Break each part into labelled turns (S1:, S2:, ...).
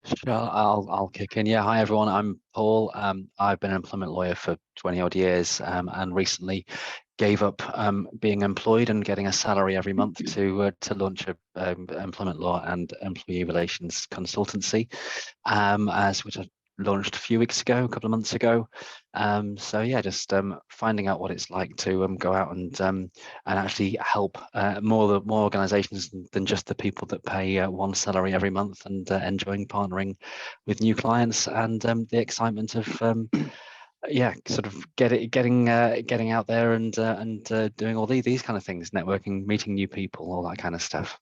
S1: Sure, I'll kick in. Yeah, hi everyone. I'm Paul. I've been an employment lawyer for 20 odd years, and recently gave up being employed and getting a salary every month to launch a employment law and employee relations consultancy, as which I launched a few weeks ago, a couple of months ago. So yeah, just finding out what it's like to go out and actually help more organisations than just the people that pay one salary every month, and enjoying partnering with new clients and the excitement of yeah, sort of getting out there and doing all these kind of things, networking, meeting new people, all that kind of stuff.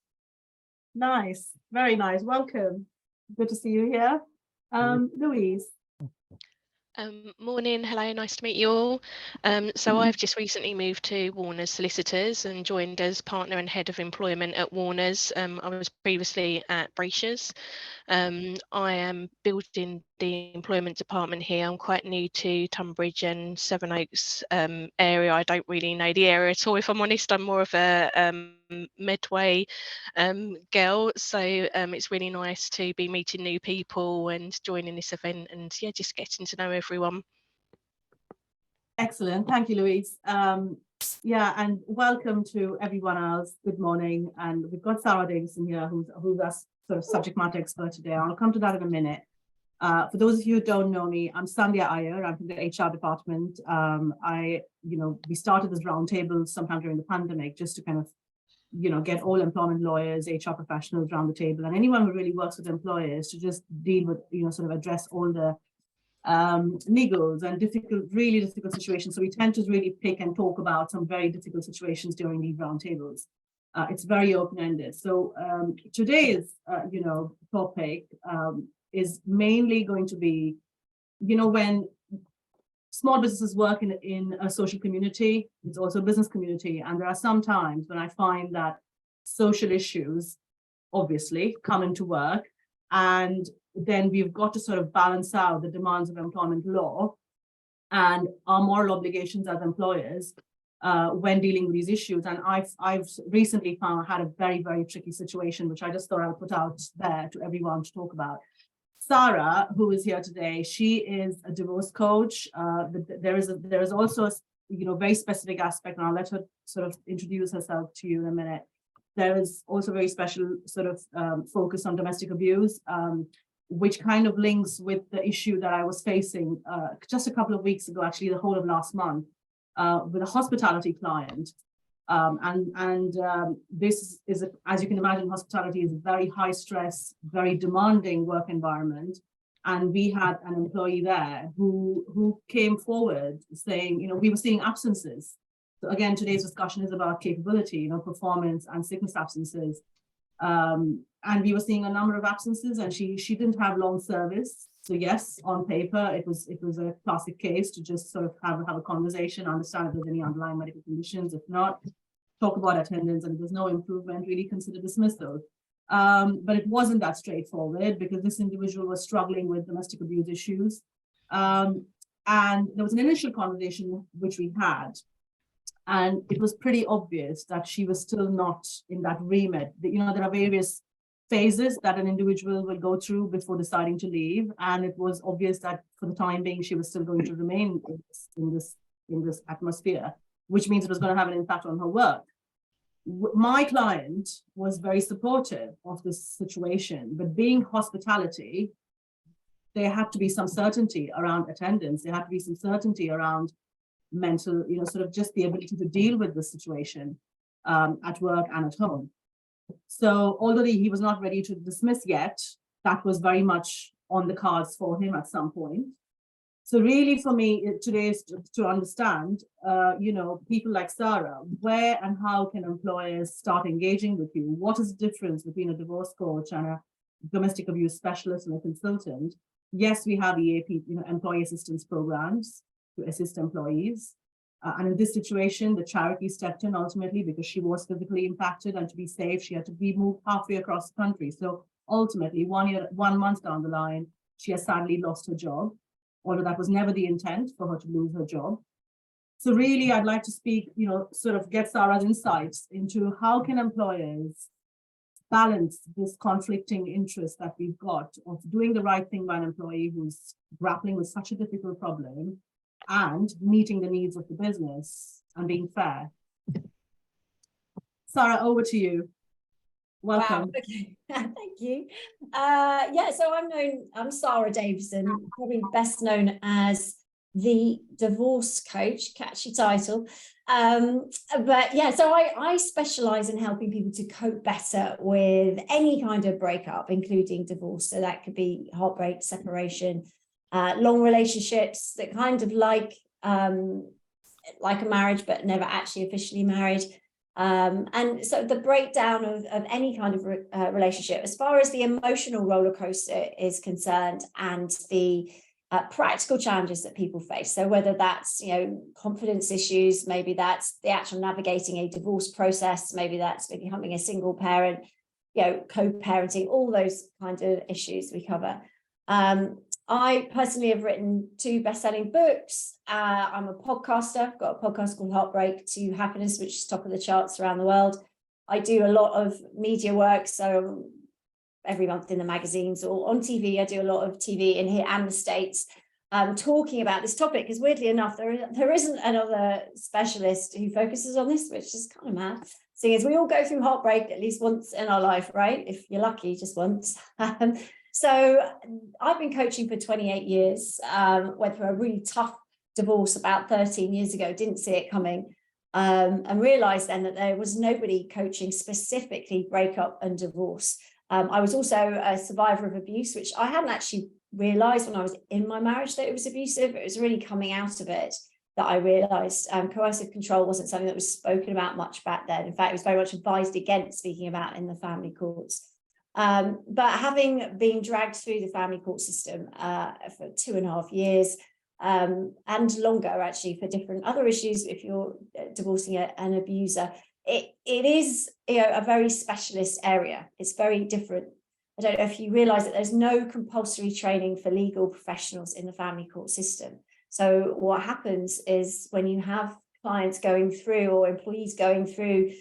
S2: Nice, very nice. Welcome. Good to see you here. Louise.
S3: Morning, hello, nice to meet you all. So I've just recently moved to Warner's Solicitors and joined as partner and head of employment at Warner's. I was previously at Bracious. I am building the employment department here. I'm quite new to Tunbridge and Sevenoaks area. I don't really know the area at all, if I'm honest. I'm more of a Medway girl, so it's really nice to be meeting new people and joining this event, and yeah, just getting to know everyone.
S2: Excellent, thank you, Louise. Yeah, and welcome to everyone else. Good morning, and we've got Sara Davison here, who's our sort of subject matter expert today. I'll come to that in a minute. For those of you who don't know me, I'm Sandhya Iyer. I'm from the HR department. We started this roundtable sometime during the pandemic just to kind of get all employment lawyers, HR professionals around the table, and anyone who really works with employers to just deal with, sort of address all the niggles and really difficult situations. So we tend to really pick and talk about some very difficult situations during these roundtables. It's very open-ended. So today's, topic is mainly going to be, when small businesses work in a social community, it's also a business community. And there are some times when I find that social issues obviously come into work, and then we've got to sort of balance out the demands of employment law and our moral obligations as employers when dealing with these issues. And I've recently had a very, very tricky situation, which I just thought I would put out there to everyone to talk about. Sara, who is here today, she is a divorce coach. There is also a very specific aspect, and I'll let her sort of introduce herself to you in a minute. There is also a very special sort of focus on domestic abuse, which kind of links with the issue that I was facing just a couple of weeks ago, actually the whole of last month, with a hospitality client. This is, as you can imagine, hospitality is a very high stress, very demanding work environment. And we had an employee there who came forward saying, we were seeing absences. So again, today's discussion is about capability, performance and sickness absences. And we were seeing a number of absences, and she didn't have long service. So yes, on paper, it was a classic case to just sort of have a conversation, understand if there's any underlying medical conditions. If not, talk about attendance, and if there's no improvement, really consider dismissal. But it wasn't that straightforward, because this individual was struggling with domestic abuse issues. And there was an initial conversation which we had, and it was pretty obvious that she was still not in that remit. There are various phases that an individual will go through before deciding to leave, and it was obvious that for the time being she was still going to remain in this atmosphere, which means it was going to have an impact on her work. My client was very supportive of this situation, but being hospitality, there had to be some certainty around attendance. There had to be some certainty around mental, sort of just the ability to deal with the situation at work and at home. So although he was not ready to dismiss yet, that was very much on the cards for him at some point. So really for me today is to understand, people like Sara, where and how can employers start engaging with you? What is the difference between a divorce coach and a domestic abuse specialist and a consultant? Yes, we have EAP, employee assistance programs to assist employees. And in this situation, the charity stepped in ultimately because she was physically impacted, and to be safe, she had to be moved halfway across the country. So ultimately, 1 month down the line, she has sadly lost her job, although that was never the intent for her to lose her job. So really, I'd like to speak, sort of get Sara's insights into how can employers balance this conflicting interest that we've got of doing the right thing by an employee who's grappling with such a difficult problem and meeting the needs of the business and being fair. Sarah, over to you. Welcome.
S4: Wow, okay. Thank you. So I'm Sara Davison, probably best known as the divorce coach, catchy title. But yeah, so I specialize in helping people to cope better with any kind of breakup, including divorce. So that could be heartbreak, separation, long relationships that kind of like a marriage, but never actually officially married. And so the breakdown of any kind of relationship, as far as the emotional roller coaster is concerned, and the practical challenges that people face. So whether that's, confidence issues, maybe that's the actual navigating a divorce process, maybe that's becoming a single parent, co-parenting, all those kinds of issues we cover. I personally have written 2 best-selling books. I'm a podcaster. I've got a podcast called Heartbreak to Happiness, which is top of the charts around the world. I do a lot of media work, so every month in the magazines or on TV. I do a lot of TV in here and the States, talking about this topic, because weirdly enough, there isn't another specialist who focuses on this, which is kind of mad, seeing as we all go through heartbreak at least once in our life, right? If you're lucky, just once. So I've been coaching for 28 years, went through a really tough divorce about 13 years ago, didn't see it coming, and realized then that there was nobody coaching specifically breakup and divorce. I was also a survivor of abuse, which I hadn't actually realized when I was in my marriage that it was abusive. It was really coming out of it that I realized coercive control wasn't something that was spoken about much back then. In fact, it was very much advised against speaking about in the family courts. But having been dragged through the family court system for 2.5 years, and longer actually for different other issues, if you're divorcing an abuser, it is a very specialist area. It's very different. I don't know if you realize that there's no compulsory training for legal professionals in the family court system. So what happens is when you have clients going through, or employees going through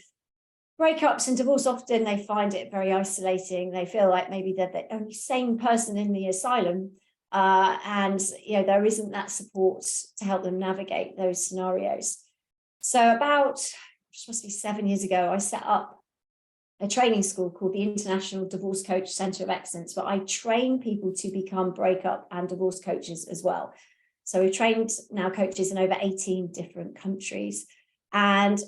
S4: breakups and divorce, often they find it very isolating. They feel like maybe they're the only sane person in the asylum, and there isn't that support to help them navigate those scenarios. So about, which must be 7 years ago, I set up a training school called the International Divorce Coach Centre of Excellence, where I train people to become breakup and divorce coaches as well. So we've trained now coaches in over 18 different countries. And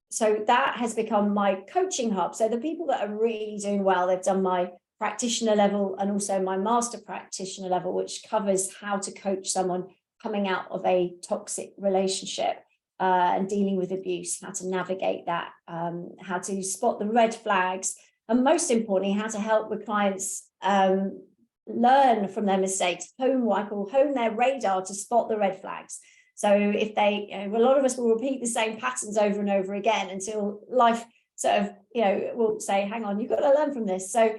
S4: so that has become my coaching hub. So the people that are really doing well, they've done my practitioner level and also my master practitioner level, which covers how to coach someone coming out of a toxic relationship and dealing with abuse, how to navigate that, how to spot the red flags, and most importantly, how to help with clients learn from their mistakes, hone their radar to spot the red flags. So if they, a lot of us will repeat the same patterns over and over again until life sort of, will say, hang on, you've got to learn from this. So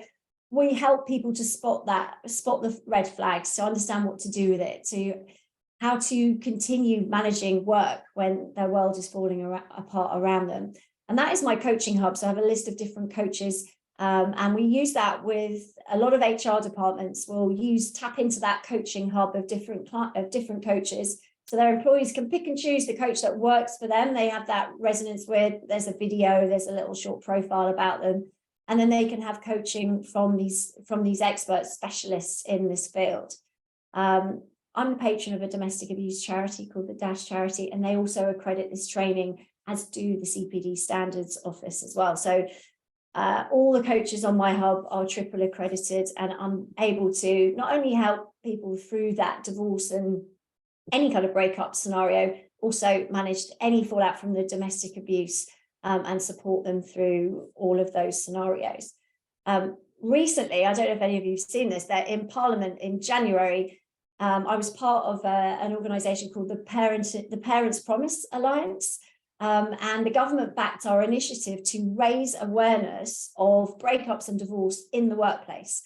S4: we help people to spot the red flags, to understand what to do with it, to how to continue managing work when their world is falling apart around them. And that is my coaching hub. So I have a list of different coaches, and we use that with a lot of HR departments. We'll tap into that coaching hub of different coaches, so their employees can pick and choose the coach that works for them. They have that resonance with, there's a video, there's a little short profile about them, and then they can have coaching from these experts, specialists in this field. I'm the patron of a domestic abuse charity called the Dash Charity, and they also accredit this training, as do the CPD Standards Office as well. So all the coaches on my hub are triple accredited, and I'm able to not only help people through that divorce and any kind of breakup scenario, also manage any fallout from the domestic abuse, and support them through all of those scenarios. Recently, I don't know if any of you have seen this, that in Parliament in January, I was part of an organisation called the Parents Promise Alliance, and the government backed our initiative to raise awareness of breakups and divorce in the workplace,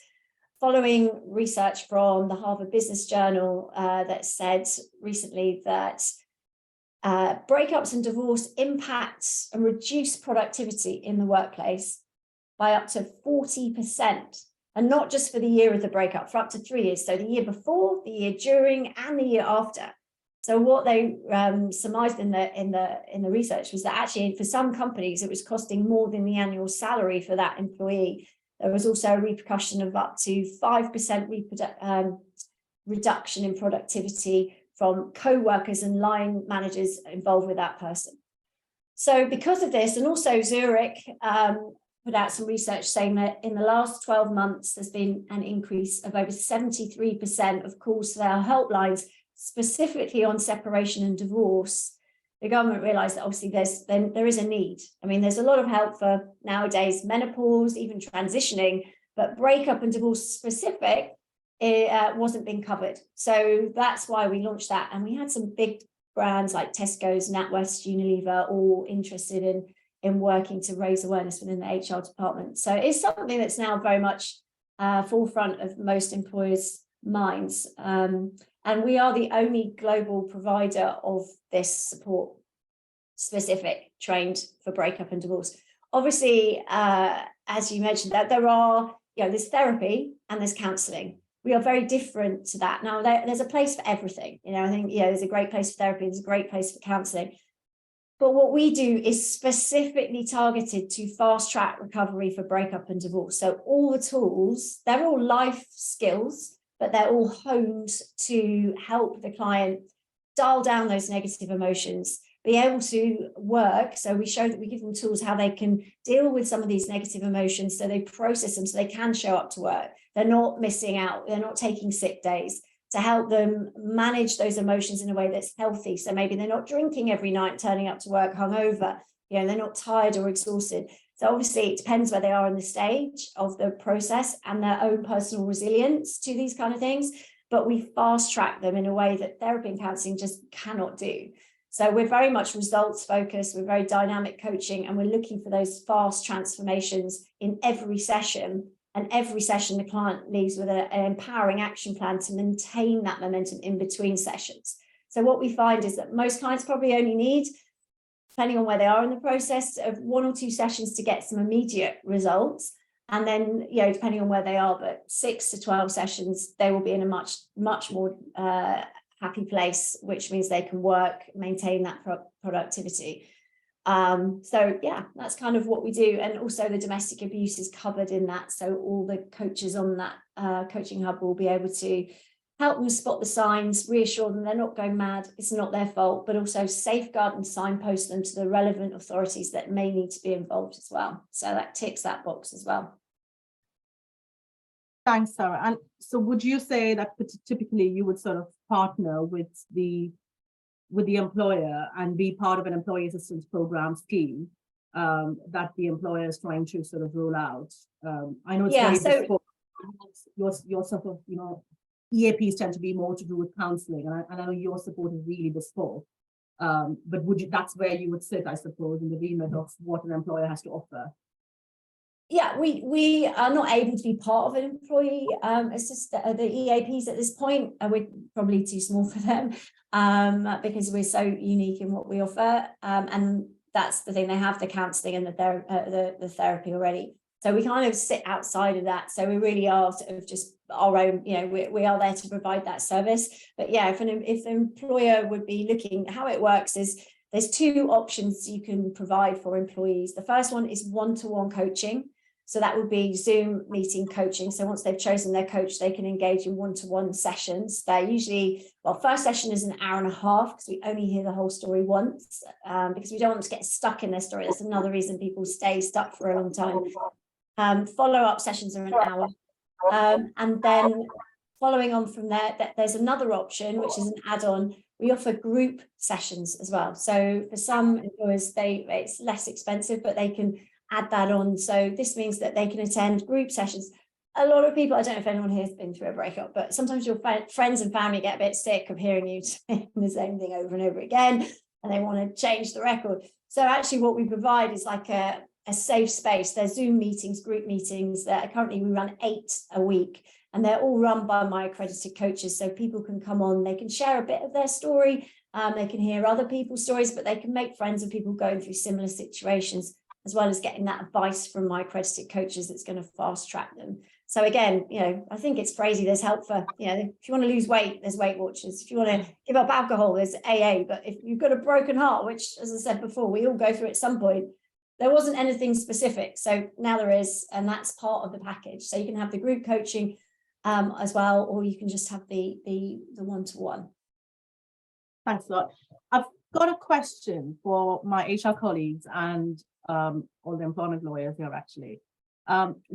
S4: following research from the Harvard Business Journal that said recently that breakups and divorce impact and reduce productivity in the workplace by up to 40%. And not just for the year of the breakup, for up to 3 years. So the year before, the year during, and the year after. So what they surmised in the research was that actually for some companies, it was costing more than the annual salary for that employee. There was also a repercussion of up to 5% reduction in productivity from co-workers and line managers involved with that person. So because of this, and also Zurich put out some research saying that in the last 12 months, there's been an increase of over 73% of calls to their helplines, specifically on separation and divorce. The government realised that obviously there is a need. I mean, there's a lot of help for nowadays menopause, even transitioning, but breakup and divorce specific, it wasn't being covered. So that's why we launched that. And we had some big brands like Tesco's, NatWest, Unilever, all interested in working to raise awareness within the HR department. So it's something that's now very much forefront of most employers' minds. And we are the only global provider of this support, specific, trained for breakup and divorce. Obviously, as you mentioned, that there are, there's therapy and there's counselling. We are very different to that. Now, there's a place for everything. I think, there's a great place for therapy, there's a great place for counselling. But what we do is specifically targeted to fast track recovery for breakup and divorce. So all the tools, they're all life skills, but they're all honed to help the client dial down those negative emotions, be able to work. So we show that we give them tools how they can deal with some of these negative emotions, so they process them so they can show up to work. They're not missing out. They're not taking sick days, to help them manage those emotions in a way that's healthy. So maybe they're not drinking every night, turning up to work hungover. They're not tired or exhausted. So obviously it depends where they are in the stage of the process and their own personal resilience to these kind of things. But we fast track them in a way that therapy and counselling just cannot do. So we're very much results focused. We're very dynamic coaching, and we're looking for those fast transformations in every session. And every session, the client leaves with an empowering action plan to maintain that momentum in between sessions. So what we find is that most clients probably only need, depending on where they are in the process, of 1 or 2 sessions to get some immediate results. And then, depending on where they are, but 6 to 12 sessions, they will be in a much, much more happy place, which means they can work, maintain that productivity. So yeah, that's kind of what we do. And also the domestic abuse is covered in that. So all the coaches on that coaching hub will be able to help them spot the signs, reassure them they're not going mad, it's not their fault, but also safeguard and signpost them to the relevant authorities that may need to be involved as well. So that ticks that box as well.
S2: Thanks, Sarah. And so would you say that typically you would sort of partner with the employer and be part of an employee assistance program scheme that the employer is trying to sort of roll out? I know it's very bespoke. Your sort of, EAPs tend to be more to do with counselling, and I know your support is really bespoke. But that's where you would sit, I suppose, in the remit of what an employer has to offer.
S4: Yeah, we are not able to be part of an employee. It's just the EAPs at this point, we're probably too small for them because we're so unique in what we offer. And that's the thing, they have the counselling and the therapy already. So we kind of sit outside of that. So we really are sort of just our own, we are there to provide that service. But yeah, if an employer would be looking, how it works is there's 2 options you can provide for employees. The first one is one-to-one coaching. So that would be Zoom meeting coaching. So once they've chosen their coach, they can engage in one-to-one sessions. They're usually, first session is an hour and a half because we only hear the whole story once because we don't want to get stuck in their story. That's another reason people stay stuck for a long time. Follow-up sessions are an hour. And then following on from there, there's another option, which is an add-on. We offer group sessions as well. So for some employers, it's less expensive, but they can add that on. So this means that they can attend group sessions. A lot of people, I don't know if anyone here has been through a breakup, but sometimes your friends and family get a bit sick of hearing you saying the same thing over and over again, and they want to change the record. So actually what we provide is like a safe space. There's Zoom meetings, group meetings that currently we run 8 a week, and they're all run by my accredited coaches. So people can come on, they can share a bit of their story, they can hear other people's stories, but they can make friends with people going through similar situations. as well as getting that advice from my accredited coaches that's going to fast track them. So again, I think it's crazy. There's help for, if you want to lose weight, there's Weight Watchers. If you want to give up alcohol, there's AA. But if you've got a broken heart, which, as I said before, we all go through at some point, there wasn't anything specific. So now there is, and that's part of the package. So you can have the group coaching as well, or you can just have the one-to-one.
S2: Thanks a lot. I've got a question for my HR colleagues and all the employment lawyers here, actually.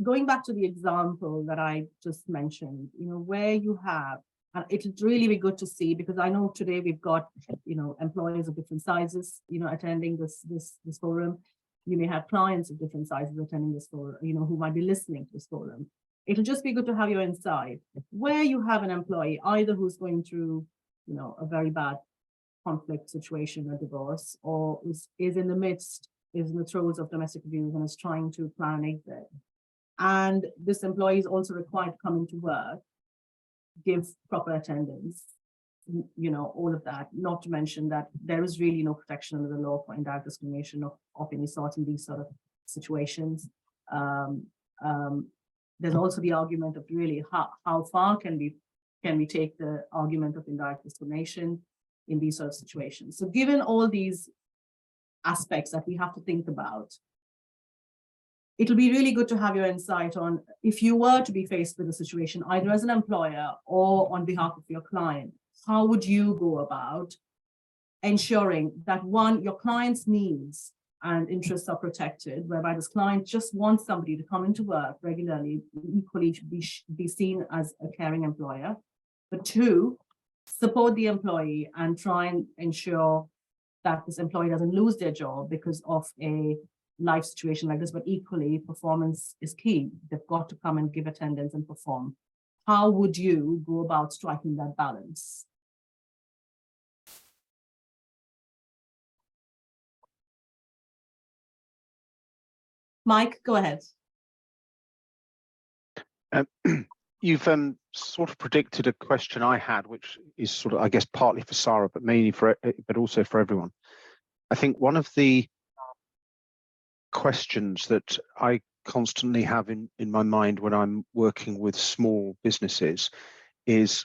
S2: Going back to the example that I just mentioned, where you have, and it would really be good to see, because I know today we've got, employers of different sizes, attending this forum. You may have clients of different sizes attending this forum, who might be listening to this forum. It'll just be good to have your insight where you have an employee, either who's going through, a very bad conflict situation or divorce, or is in the throes of domestic abuse and is trying to plan an exit. And this employee is also required to come into work, give proper attendance, all of that, not to mention that there is really no protection under the law for indirect discrimination of any sort in these sort of situations. There's also the argument of really how far can we take the argument of indirect discrimination in these sort of situations. So given all these aspects that we have to think about, it'll be really good to have your insight on, if you were to be faced with a situation, either as an employer or on behalf of your client, how would you go about ensuring that, one, your client's needs and interests are protected, whereby this client just wants somebody to come into work regularly, equally to be seen as a caring employer, but two, support the employee and try and ensure that this employee doesn't lose their job because of a life situation like this, but equally performance is key. They've got to come and give attendance and perform. How would you go about striking that balance? Mike, go ahead.
S5: You've sort of predicted a question I had, which is sort of, I guess, partly for Sara, but mainly but also for everyone. I think one of the questions that I constantly have in my mind when I'm working with small businesses is,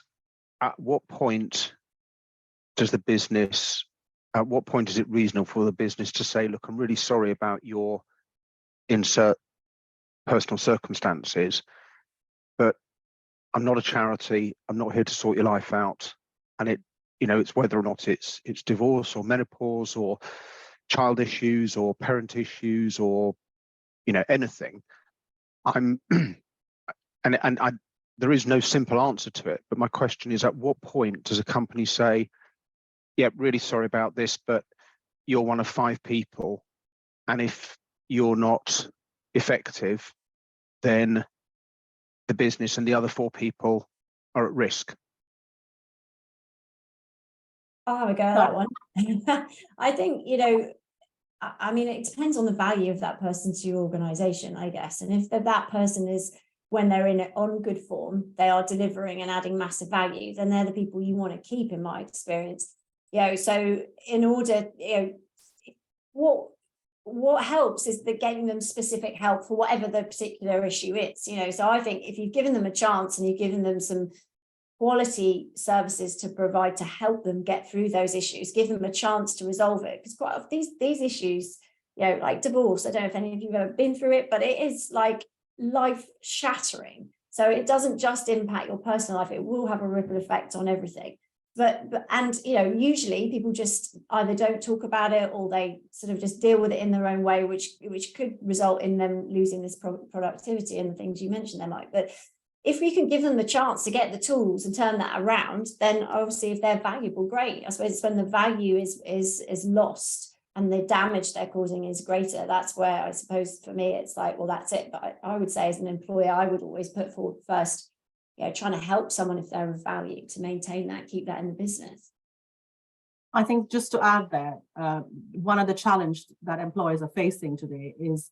S5: at what point is it reasonable for the business to say, look, I'm really sorry about your insert personal circumstances, but I'm not a charity, I'm not here to sort your life out. And it's whether or not it's divorce or menopause or child issues or parent issues or anything. There is no simple answer to it, but my question is, at what point does a company say, yeah, really sorry about this, but you're one of 5 people, and if you're not effective, then the business and the other 4 people are at risk?
S4: I'll have a go at that one. I think, I mean, it depends on the value of that person to your organization, I guess. And if that person is, when they're on good form, they are delivering and adding massive value, then they're the people you want to keep, in my experience. So in order, what helps is getting them specific help for whatever the particular issue is. So I think if you've given them a chance and you've given them some quality services to provide to help them get through those issues, give them a chance to resolve it, because quite often these issues, like divorce, I don't know if any of you have ever been through it, but it is like life shattering. So it doesn't just impact your personal life, it will have a ripple effect on everything. But usually people just either don't talk about it, or they sort of just deal with it in their own way, which could result in them losing this productivity and the things you mentioned there, Mike. But if we can give them the chance to get the tools and turn that around, then obviously if they're valuable, great. I suppose it's when the value is lost and the damage they're causing is greater. That's where, I suppose, for me, it's like, well, that's it. But I would say, as an employer, I would always put forward first, trying to help someone if they're of value, to maintain that, keep that in the business.
S2: I think just to add there, one of the challenges that employers are facing today is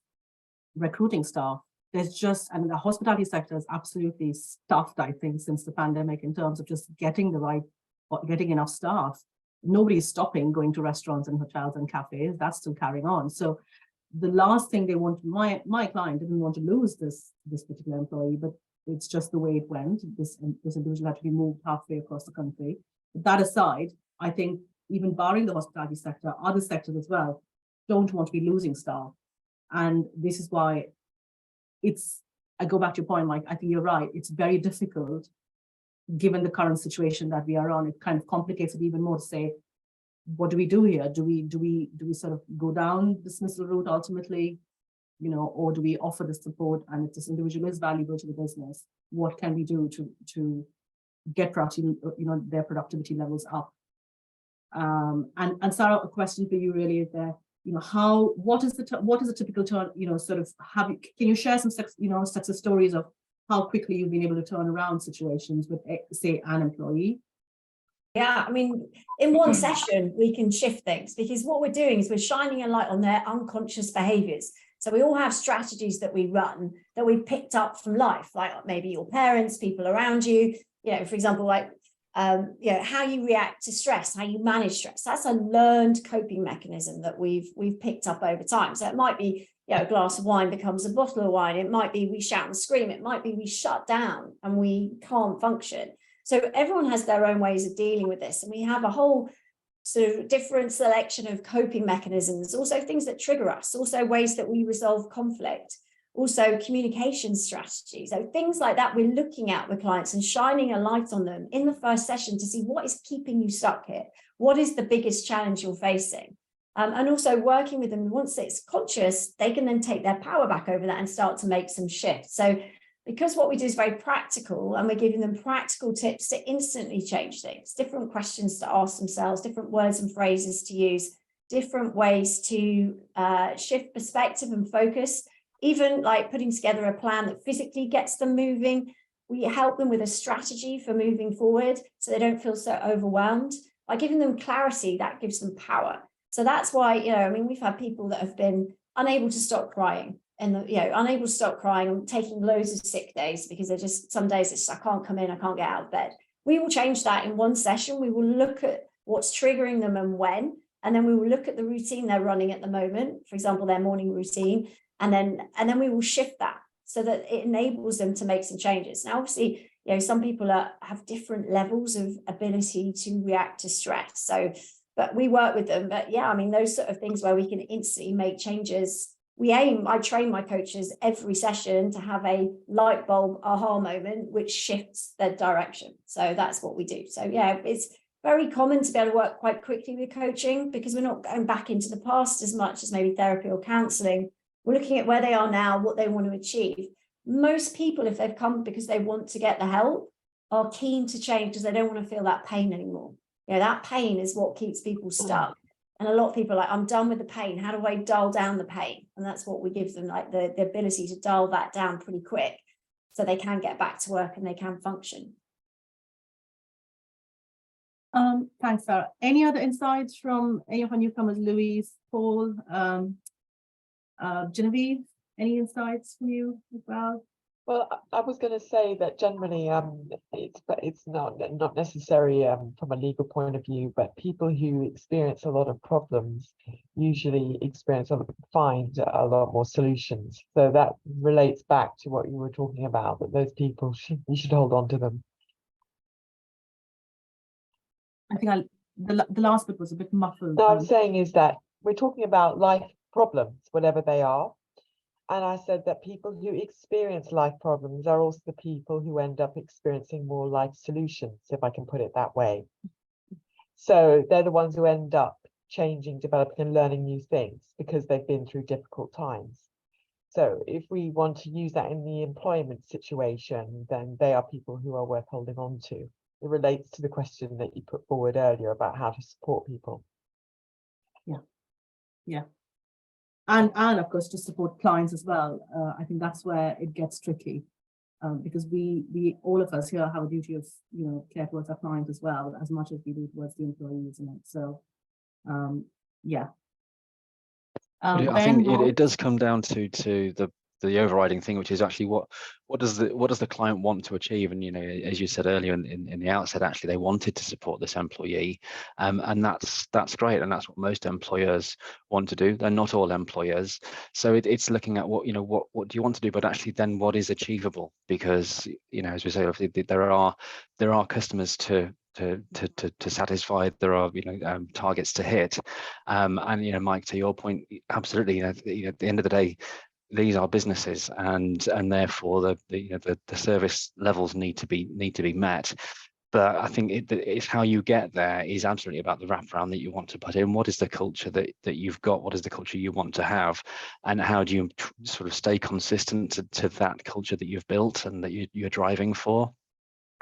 S2: recruiting staff. There's the hospitality sector is absolutely stuffed, I think, since the pandemic, in terms of just getting enough staff. Nobody's stopping going to restaurants and hotels and cafes. That's still carrying on. So the last thing they want, my client didn't want to lose this particular employee, but it's just the way it went. This individual had to be moved halfway across the country. But that aside, I think even barring the hospitality sector, other sectors as well don't want to be losing staff. And this is why I go back to your point, Mike, I think you're right. It's very difficult given the current situation that we are on. It kind of complicates it even more to say, what do we do here? Do we sort of go down dismissal route ultimately, or do we offer the support? And if this individual is valuable to the business, what can we do to get their productivity levels up? And Sara, a question for you really is there. What is a typical turn? Can you share some success stories of how quickly you've been able to turn around situations with, say, an employee?
S4: Yeah, I mean, in one session, we can shift things, because what we're doing is we're shining a light on their unconscious behaviors. So we all have strategies that we run that we picked up from life, like maybe your parents, people around you, for example, like, how you react to stress, how you manage stress. That's a learned coping mechanism that we've picked up over time. So it might be, a glass of wine becomes a bottle of wine. It might be we shout and scream. It might be we shut down and we can't function. So everyone has their own ways of dealing with this. And we have a whole sort of different selection of coping mechanisms, also things that trigger us, also ways that we resolve conflict, also communication strategies. So things like that we're looking at with clients and shining a light on them in the first session to see what is keeping you stuck here. What is the biggest challenge you're facing? And also working with them, once it's conscious, they can then take their power back over that and start to make some shifts. So because what we do is very practical and we're giving them practical tips to instantly change things, different questions to ask themselves, different words and phrases to use, different ways to shift perspective and focus, even like putting together a plan that physically gets them moving. We help them with a strategy for moving forward so they don't feel so overwhelmed. By giving them clarity, that gives them power. So that's why, we've had people that have been unable to stop crying. And unable to stop crying and taking loads of sick days because they're just, some days it's I can't come in, I can't get out of bed. We will change that in one session. We will look at what's triggering them and when, and then we will look at the routine they're running at the moment, for example, their morning routine, and then we will shift that so that it enables them to make some changes. Now, obviously, some people have different levels of ability to react to stress. So, but we work with them. But yeah, those sort of things where we can instantly make changes. I train my coaches every session to have a light bulb aha moment, which shifts their direction. So that's what we do. So yeah, it's very common to be able to work quite quickly with coaching because we're not going back into the past as much as maybe therapy or counselling. We're looking at where they are now, what they want to achieve. Most people, if they've come because they want to get the help, are keen to change because they don't want to feel that pain anymore. That pain is what keeps people stuck. And a lot of people are like, I'm done with the pain. How do I dial down the pain? And that's what we give them, like the ability to dial that down pretty quick so they can get back to work and they can function.
S2: Thanks, Sara. Any other insights from any of our newcomers, Louise, Paul, Genevieve? Any insights from you as well?
S6: Well, I was going to say that generally, it's not necessary from a legal point of view, but people who experience a lot of problems usually find a lot more solutions. So that relates back to what you were talking about, that those people, you should hold on to them.
S2: I think the last bit was a bit muffled.
S6: No, I'm saying is that we're talking about life problems, whatever they are. And I said that people who experience life problems are also the people who end up experiencing more life solutions, if I can put it that way. So they're the ones who end up changing, developing and learning new things because they've been through difficult times. So if we want to use that in the employment situation, then they are people who are worth holding on to. It relates to the question that you put forward earlier about how to support people.
S2: Yeah. And of course to support clients as well. I think that's where it gets tricky because we all of us here have a duty of care towards our clients as well as much as we do towards the employees, isn't it? So yeah.
S1: I think it does come down to the the overriding thing, which is actually what does the client want to achieve? And as you said earlier in the outset, actually they wanted to support this employee, and that's great, and that's what most employers want to do. They're not all employers, so it's looking at what do you want to do, but actually then what is achievable, because as we say, obviously there are customers to satisfy, there are targets to hit, and Mike, to your point, absolutely, at the end of the day, these are businesses, and therefore the service levels need to be met. But I think it's how you get there is absolutely about the wraparound that you want to put in. What is the culture that you've got? What is the culture you want to have? And how do you sort of stay consistent to that culture that you've built and that you're driving for?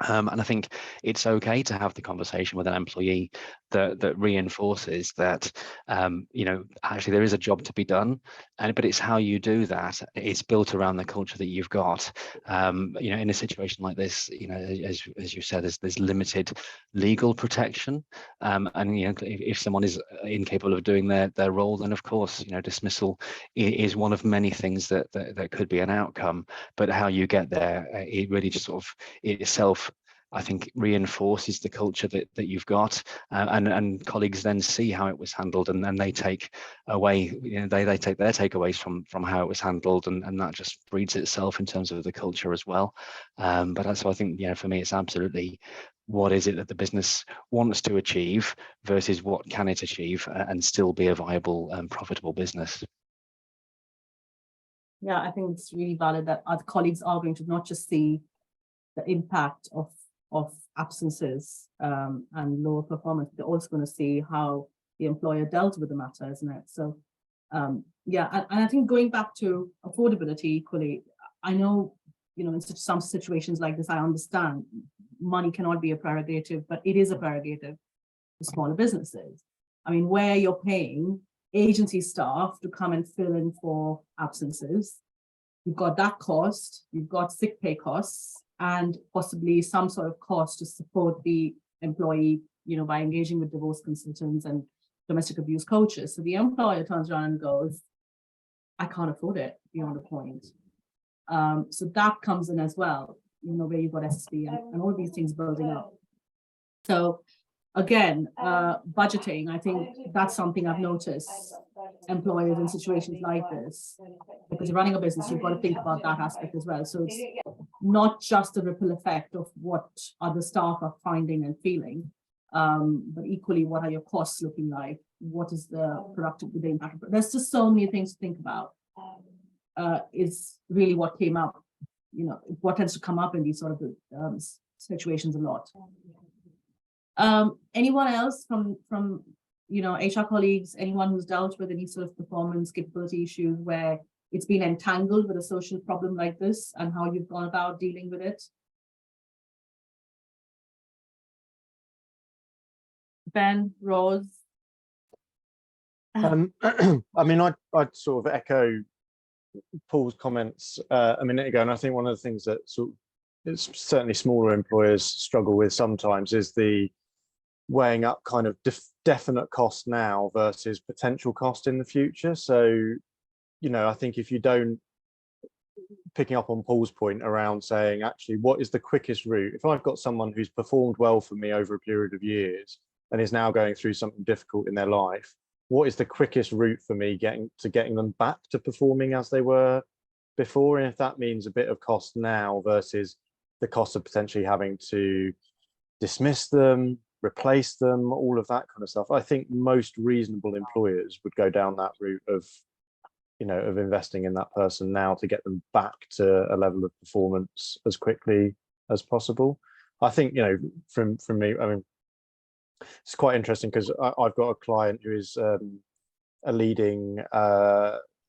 S1: And I think it's okay to have the conversation with an employee that reinforces that, actually there is a job to be done, but it's how you do that. It's built around the culture that you've got. In a situation like this, as you said, there's limited legal protection, and if someone is incapable of doing their role, then of course, dismissal is one of many things that could be an outcome. But how you get there, it really just sort of itself, I think, reinforces the culture that you've got, and colleagues then see how it was handled, and then they take away, they take their takeaways from how it was handled, and that just breeds itself in terms of the culture as well. But that's why I think, for me, it's absolutely what is it that the business wants to achieve versus what can it achieve and still be a viable and profitable business.
S2: Yeah, I think it's really valid that our colleagues are going to not just see the impact of absences and lower performance, they're also going to see how the employer dealt with the matter, isn't it? So yeah, and I think going back to affordability equally, I know, in some situations like this, I understand money cannot be a prerogative, but it is a prerogative for smaller businesses. I mean, where you're paying agency staff to come and fill in for absences, you've got that cost, you've got sick pay costs, and possibly some sort of cost to support the employee, by engaging with divorce consultants and domestic abuse coaches. So the employer turns around and goes, I can't afford it beyond a point. So that comes in as well, where you've got SSB and all these things building up. So again, budgeting, I think that's something I've noticed employers in situations like this, because you're running a business, you've got to think about that aspect as well. So it's not just the ripple effect of what other staff are finding and feeling, but equally, what are your costs looking like? What is the productivity impact? There's just so many things to think about. Is really what came up, what tends to come up in these sort of situations a lot. Anyone else from HR colleagues, anyone who's dealt with any sort of performance capability issues where it's been entangled with a social problem like this, and how you've gone about dealing with it? Ben, Rose?
S7: I mean, I'd sort of echo Paul's comments a minute ago, and I think one of the things that it's certainly smaller employers struggle with sometimes is the weighing up kind of definite cost now versus potential cost in the future. So, I think if you don't, picking up on Paul's point around saying, actually, what is the quickest route? If I've got someone who's performed well for me over a period of years and is now going through something difficult in their life, what is the quickest route for me getting them back to performing as they were before? And if that means a bit of cost now versus the cost of potentially having to dismiss them, replace them, all of that kind of stuff, I think most reasonable employers would go down that route of investing in that person now to get them back to a level of performance as quickly as possible. I think, from me, I mean, it's quite interesting because I've got a client who is a leading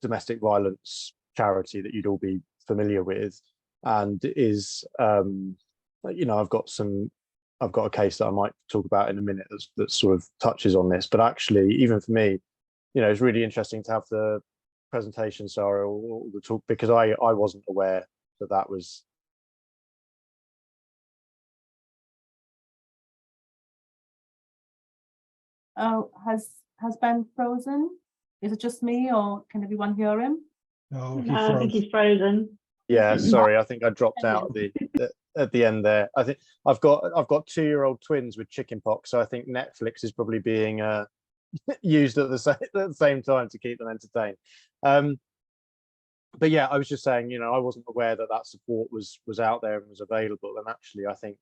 S7: domestic violence charity that you'd all be familiar with, and is I've got a case that I might talk about in a minute that sort of touches on this. But actually, even for me, it's really interesting to have the presentation, Sara, or the talk, because I wasn't aware that was.
S2: Oh, has Ben frozen? Is it just me, or can everyone hear him?
S8: Oh, he
S9: I think
S8: froze.
S9: he's frozen.
S7: Yeah, sorry, I think I dropped out at the end there. I think I've got 2-year-old twins with chicken pox, so I think Netflix is probably being used at the same time to keep them entertained. But yeah, I was just saying, I wasn't aware that support was out there and was available. And actually, I think,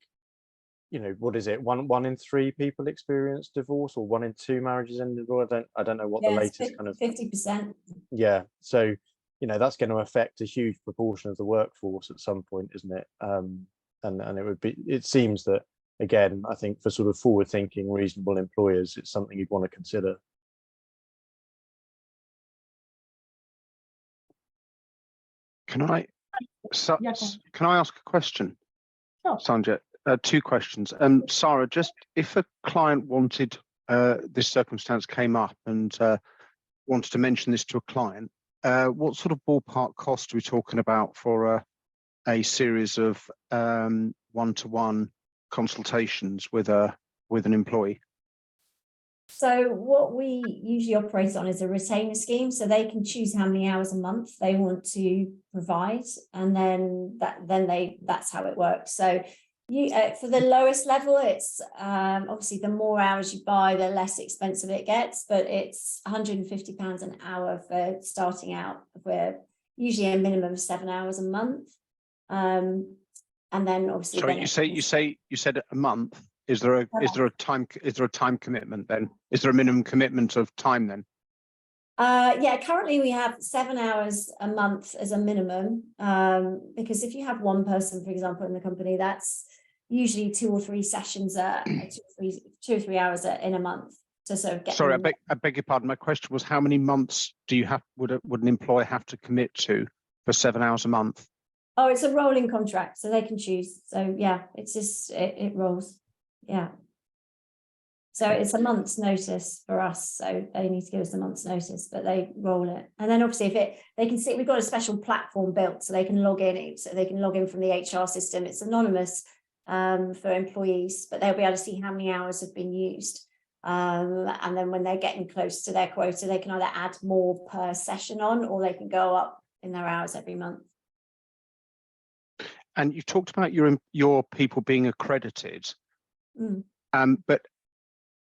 S7: what is it? One in 3 people experience divorce, or 1 in 2 marriages end divorce. I don't know what the latest kind of
S4: 50%.
S7: Yeah, so that's going to affect a huge proportion of the workforce at some point, isn't it? And it seems that, again, I think for sort of forward-thinking, reasonable employers, it's something you'd want to consider.
S5: Can I ask a question?
S2: Sure.
S5: Sandhya, 2 questions. Sara, just if a client wanted, this circumstance came up and wanted to mention this to a client, what sort of ballpark cost are we talking about for a series of one-to-one consultations with an employee?
S4: So what we usually operate on is a retainer scheme, so they can choose how many hours a month they want to provide, and then that's how it works. So for the lowest level, it's obviously the more hours you buy, the less expensive it gets, but it's £150 an hour for starting out. We're usually a minimum of 7 hours a month, and then obviously.
S5: Sorry, you said a month. Is there a time commitment then? Is there a minimum commitment of time then?
S4: Yeah, currently we have 7 hours a month as a minimum, because if you have one person, for example, in the company, that's usually 2 or 3 sessions, 2 or 3 hours in a month to sort of get.
S5: Sorry, I beg your pardon. My question was, how many months would an employer have to commit to for 7 hours a month?
S4: Oh, it's a rolling contract, so they can choose. So yeah, it's just it rolls. Yeah. So it's a month's notice for us. So they need to give us a month's notice, but they roll it. And then obviously they can see, we've got a special platform built so they can log in. So they can log in from the HR system. It's anonymous for employees, but they'll be able to see how many hours have been used. And then when they're getting close to their quota, they can either add more per session on, or they can go up in their hours every month.
S5: And you talked about your people being accredited, but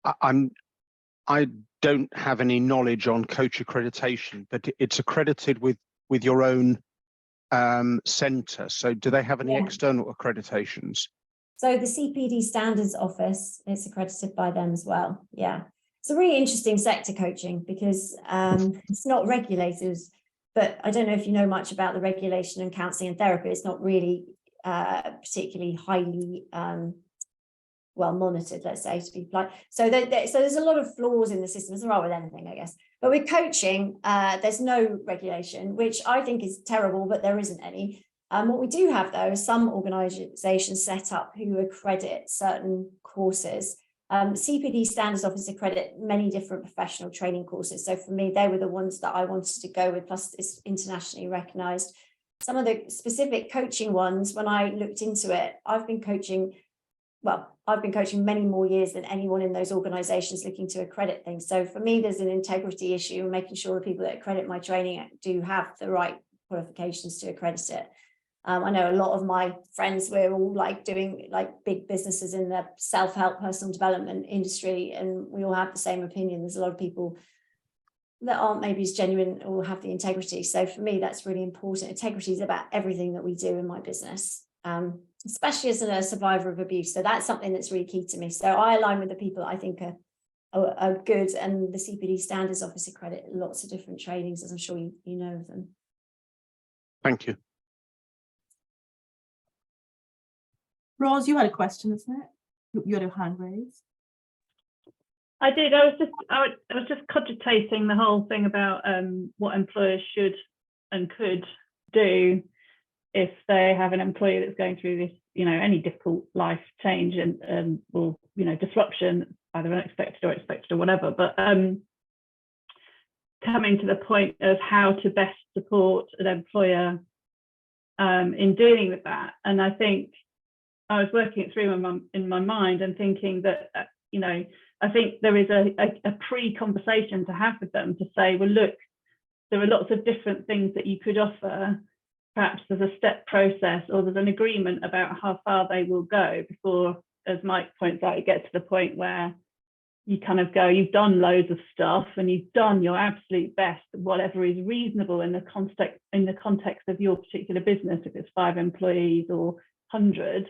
S5: I don't have any knowledge on coach accreditation, but it's accredited with your own centre. So do they have any external accreditations?
S4: So the CPD Standards Office, it's accredited by them as well. Yeah, it's a really interesting sector, coaching, because it's not regulated, but I don't know if you know much about the regulation in counselling and therapy. It's not really particularly highly well monitored, let's say, to be polite. So there's a lot of flaws in the system, as there are with anything, I guess. But with coaching, there's no regulation, which I think is terrible, but there isn't any. What we do have, though, is some organisations set up who accredit certain courses. CPD Standards Office accredit many different professional training courses. So for me, they were the ones that I wanted to go with, plus it's internationally recognised. Some of the specific coaching ones, when I looked into it, I've been coaching many more years than anyone in those organisations looking to accredit things. So for me, there's an integrity issue in making sure the people that accredit my training do have the right qualifications to accredit it. I know a lot of my friends, we're all doing big businesses in the self-help personal development industry, and we all have the same opinion. There's a lot of people that aren't maybe as genuine or have the integrity. So for me, that's really important. Integrity is about everything that we do in my business, especially as a survivor of abuse. So that's something that's really key to me. So I align with the people that I think are good, and the CPD Standards Office accredit lots of different trainings, as I'm sure you know of them.
S5: Thank you.
S2: Roz, you had a question, isn't it? You had a hand raised.
S9: I did. I was just cogitating the whole thing about what employers should and could do if they have an employee that's going through this, any difficult life change and or disruption, either unexpected or expected or whatever. But coming to the point of how to best support an employer in dealing with that, and I think I was working it through in my mind and thinking that I think there is a pre-conversation to have with them to say, well, look, there are lots of different things that you could offer. Perhaps there's a step process, or there's an agreement about how far they will go before, as Mike points out, it gets to the point where you kind of go, you've done loads of stuff and you've done your absolute best, whatever is reasonable in the context of your particular business, if it's 5 employees or 100,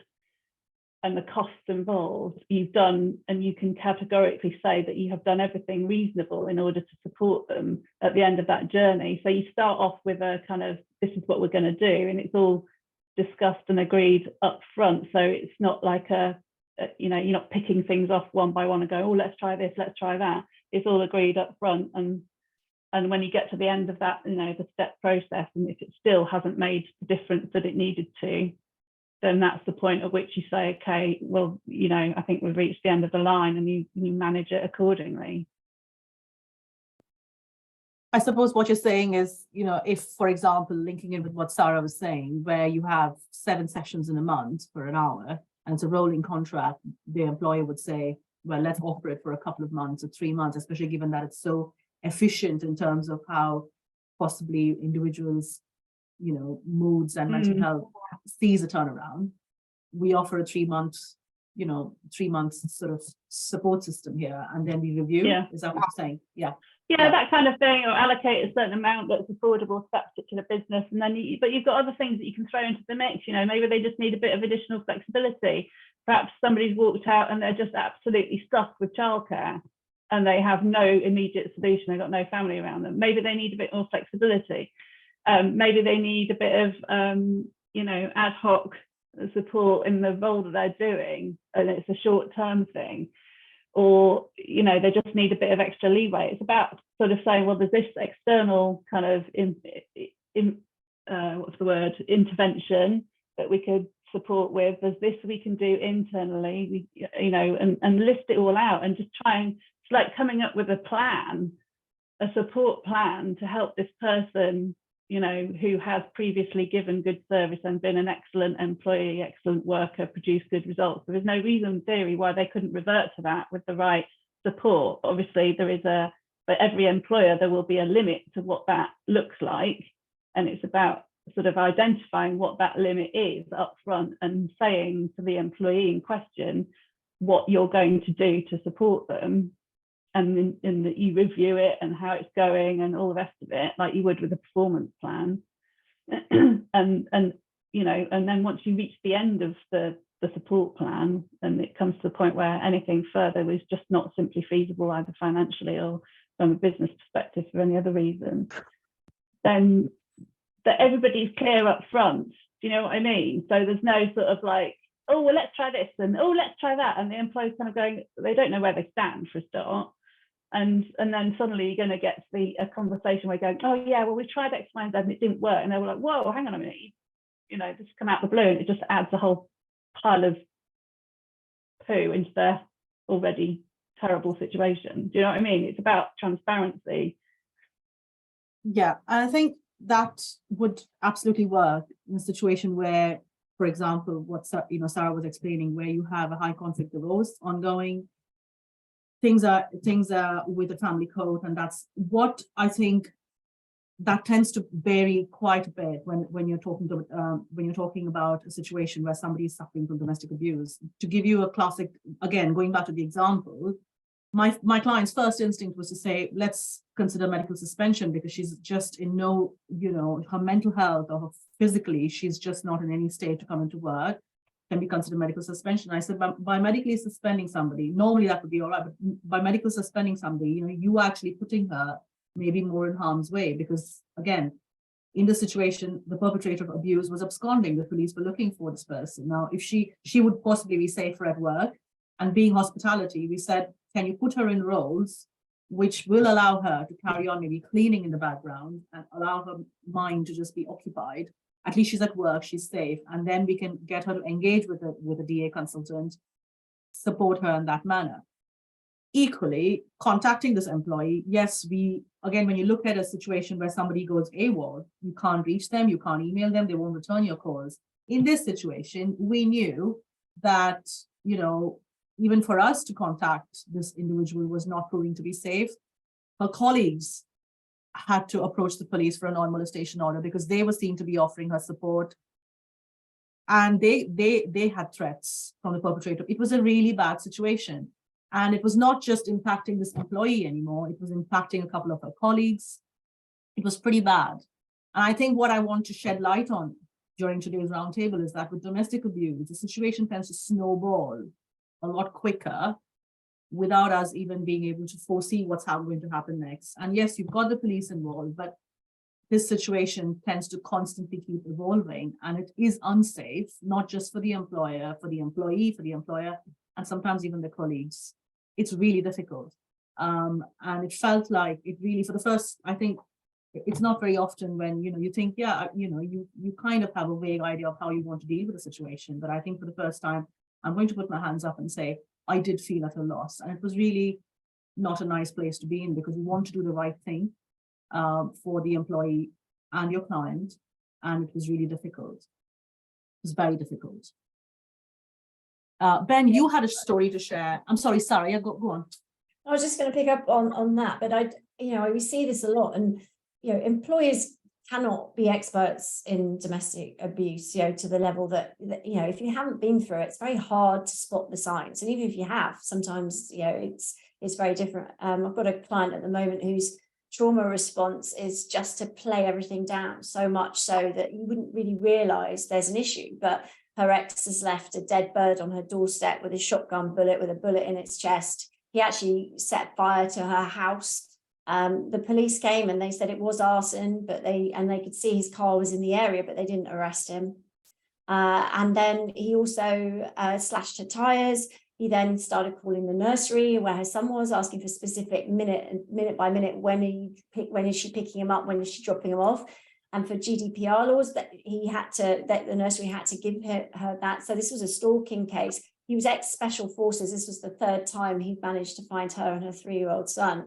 S9: and the costs involved, you've done, and you can categorically say that you have done everything reasonable in order to support them at the end of that journey. So you start off with a kind of, this is what we're going to do, and it's all discussed and agreed up front. So it's not like you know, you're not picking things off one by one and going, oh, let's try this, let's try that. It's all agreed up front. And when you get to the end of that, you know, the step process, and if it still hasn't made the difference that it needed to, then that's the point at which you say, okay, well, you know, I think we've reached the end of the line, and you manage it accordingly.
S2: I suppose what you're saying is, you know, if, for example, linking in with what Sara was saying, where you have 7 sessions in a month for an hour, and it's a rolling contract, the employer would say, well, let's offer it for a couple of months or 3 months, especially given that it's so efficient in terms of how possibly individuals, you know, moods and mental health sees a turnaround. We offer a 3 months, you know, 3 months sort of support system here, and then we review.
S9: Yeah.
S2: Is that what you're saying? Yeah.
S9: Yeah, that kind of thing, or allocate a certain amount that's affordable to that particular business, and then but you've got other things that you can throw into the mix. You know, maybe they just need a bit of additional flexibility. Perhaps somebody's walked out and they're just absolutely stuck with childcare, and they have no immediate solution. They've got no family around them. Maybe they need a bit more flexibility. Maybe they need a bit of you know, ad hoc support in the role that they're doing, and it's a short-term thing. Or, you know, they just need a bit of extra leeway. It's about sort of saying, well, there's this external kind of intervention that we could support with. There's this we can do internally, you know, and list it all out, and just try and, it's like coming up with a plan, a support plan to help this person, you know, who has previously given good service and been an excellent employee, excellent worker, produced good results. There is no reason in theory why they couldn't revert to that with the right support. Obviously, there is for every employer, there will be a limit to what that looks like. And it's about sort of identifying what that limit is up front and saying to the employee in question what you're going to do to support them. And that you review it and how it's going and all the rest of it, like you would with a performance plan. and you know, and then once you reach the end of the support plan, and it comes to the point where anything further is just not simply feasible, either financially or from a business perspective for any other reason, then that everybody's clear up front. Do you know what I mean? So there's no sort of like, oh, well, let's try this, and oh, let's try that, and the employee's kind of going, they don't know where they stand for a start. And then suddenly you're going to get to a conversation where you're going, oh yeah, well, we tried X, Y, and Z and it didn't work. And they were like, whoa, hang on a minute, you know, this come out of the blue, and it just adds a whole pile of poo into their already terrible situation. Do you know what I mean? It's about transparency.
S2: Yeah, and I think that would absolutely work in a situation where, for example, what Sara was explaining, where you have a high conflict divorce ongoing. Things are with the family code, and that's what I think that tends to vary quite a bit when you're talking about a situation where somebody is suffering from domestic abuse. To give you a classic, again, going back to the example, my client's first instinct was to say, let's consider medical suspension, because she's just in no, you know, her mental health or physically, she's just not in any state to come into work. Can be considered medical suspension. I said, by medically suspending somebody, normally that would be all right, but by medical suspending somebody, you know, you are actually putting her maybe more in harm's way, because again, in the situation, the perpetrator of abuse was absconding. The police were looking for this person. Now, if she would possibly be safer at work, and being hospitality, we said, can you put her in roles which will allow her to carry on maybe cleaning in the background and allow her mind to just be occupied? At least she's at work, she's safe, and then we can get her to engage with a DA consultant, support her in that manner. Equally, contacting this employee, yes, again, when you look at a situation where somebody goes AWOL, you can't reach them, you can't email them, they won't return your calls. In this situation, we knew that, you know, even for us to contact this individual was not proving to be safe. Her colleagues had to approach the police for a non-molestation order because they were seen to be offering her support. And they had threats from the perpetrator. It was a really bad situation. And it was not just impacting this employee anymore, it was impacting a couple of her colleagues. It was pretty bad. And I think what I want to shed light on during today's roundtable is that with domestic abuse, the situation tends to snowball a lot quicker without us even being able to foresee what's going to happen next. And yes, you've got the police involved, but this situation tends to constantly keep evolving, and it is unsafe, not just for the employer, for the employee, for the employer, and sometimes even the colleagues. It's really difficult. And it felt like it really, for the first, I think, it's not very often when, you think, yeah, you kind of have a vague idea of how you want to deal with the situation. But I think for the first time, I'm going to put my hands up and say, I did feel at a loss. And it was really not a nice place to be in, because you want to do the right thing for the employee and your client. And it was really difficult. It was very difficult. Ben, you had a story to share. I'm sorry, Sarah, yeah, go on.
S4: I was just going to pick up on that, but we see this a lot, and employers cannot be experts in domestic abuse, to the level that, if you haven't been through it, it's very hard to spot the signs. And even if you have, sometimes, it's very different. I've got a client at the moment whose trauma response is just to play everything down, so much so that you wouldn't really realize there's an issue. But her ex has left a dead bird on her doorstep with a shotgun bullet, with a bullet in its chest. He actually set fire to her house. The police came and they said it was arson, but they could see his car was in the area, but they didn't arrest him. And then he also slashed her tires. He then started calling the nursery where her son was, asking for specific minute by minute, when is she picking him up, when is she dropping him off. And for GDPR laws, that the nursery had to give her that. So this was a stalking case. He was ex-special forces. This was the third time he'd managed to find her and her 3-year-old son.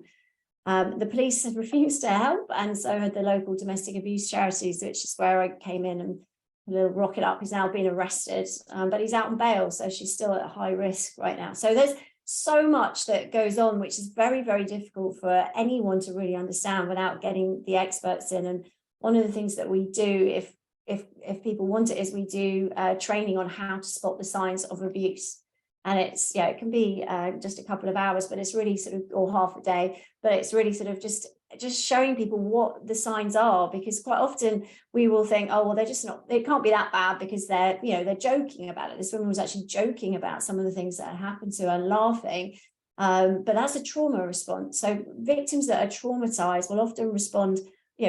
S4: The police had refused to help, and so had the local domestic abuse charities, which is where I came in, and a little rocket up. He's now been arrested, but he's out on bail, so she's still at high risk right now. So there's so much that goes on, which is very, very difficult for anyone to really understand without getting the experts in. And one of the things that we do, if people want it, is we do training on how to spot the signs of abuse. And it's, it can be just a couple of hours, but it's really sort of, or half a day, but it's really sort of just showing people what the signs are, because quite often we will think, oh, well, they're just not, it can't be that bad because they're joking about it. This woman was actually joking about some of the things that had happened to her and laughing. But that's a trauma response. So victims that are traumatized will often respond.